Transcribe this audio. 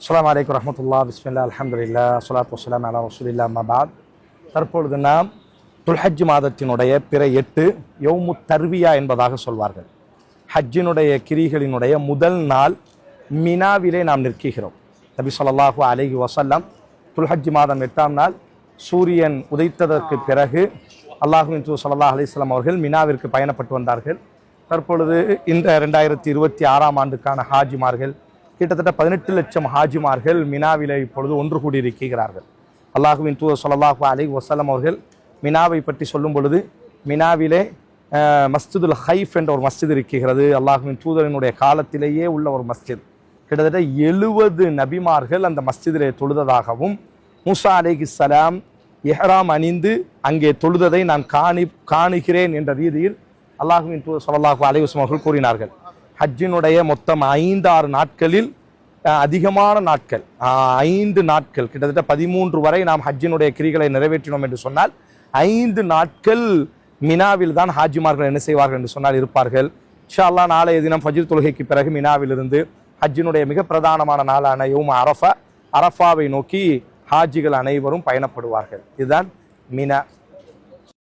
அஸ்ஸலாமு அலைக்கும் வரஹ்மத்துல்லாஹ். பிஸ்மில்லாஹ், அல்ஹம்துலில்லாஹ், ஸலாத்து வஸ்ஸலாமு அலா ரசூலில்லாஹ், அம்மா பஅத். தற்பொழுது நாம் துல்ஹஜ் மாதத்தினுடைய பிற 8 யௌமு தர்வியா என்பதாக சொல்வார்கள். ஹஜ்ஜினுடைய கிரிகளினுடைய முதல் நாள் மினாவிலே நாம் நிற்கிறோம். நபி ஸல்லல்லாஹு அலைஹி வஸல்லம் துல்ஹஜ் மாதம் 8ஆம் நாள் சூரியன் உதைத்ததற்கு பிறகு அல்லாஹ்வின் தூதர் ஸல்லல்லாஹு அலைஹி வஸல்லம் அவர்கள் மினாவிற்கு பயணப்பட்டு வந்தார்கள். தற்பொழுது இந்த 2026ஆம் ஆண்டுக்கான ஹாஜிமார்கள் கிட்டத்தட்ட 18 லட்சம் ஹாஜிமார்கள் மினாவிலே இப்பொழுது ஒன்று கூடியிருக்கிறார்கள். அல்லாஹுவின் தூதர் ஸல்லல்லாஹு அலைஹி வஸல்லம் அவர்கள் மினாவை பற்றி சொல்லும் பொழுது, மினாவிலே மஸ்ஜிதுல் ஹைஃப் என்ற ஒரு மஸ்ஜித் இருக்கிறது. அல்லாஹுவின் தூதரினுடைய காலத்திலேயே உள்ள ஒரு மஸ்ஜித். கிட்டத்தட்ட 70 நபிமார்கள் அந்த மஸ்ஜிதிலே தொழுததாகவும், மூசா அலைஹிஸ்ஸலாம் இஹ்ராம் அணிந்து அங்கே தொழுததை நான் காணுகிறேன் என்ற ரீதியில் அல்லாஹுவின் தூதர் ஸல்லல்லாஹு அலைஹி வஸல்லம் அவர்கள் கூறினார்கள். ஹஜ்ஜினுடைய மொத்தம் 5-6 நாட்களில் அதிகமான நாட்கள் 5 நாட்கள், கிட்டத்தட்ட 13 வரை நாம் ஹஜ்ஜினுடைய கிரிகளை நிறைவேற்றினோம் என்று சொன்னால் 5 நாட்கள் மினாவில் தான் ஹாஜிமார்கள் என்ன செய்வார்கள் என்று சொன்னால் இருப்பார்கள். இன்ஷா அல்லாஹ் நாளைய தினம் ஃபஜ்ர் தொழுகைக்கு பிறகு மினாவிலிருந்து ஹஜ்ஜினுடைய மிக பிரதானமான நாளான யௌம அரஃபாவை நோக்கி ஹாஜிகள் அனைவரும் பயணப்படுவார்கள். இதுதான் மினா.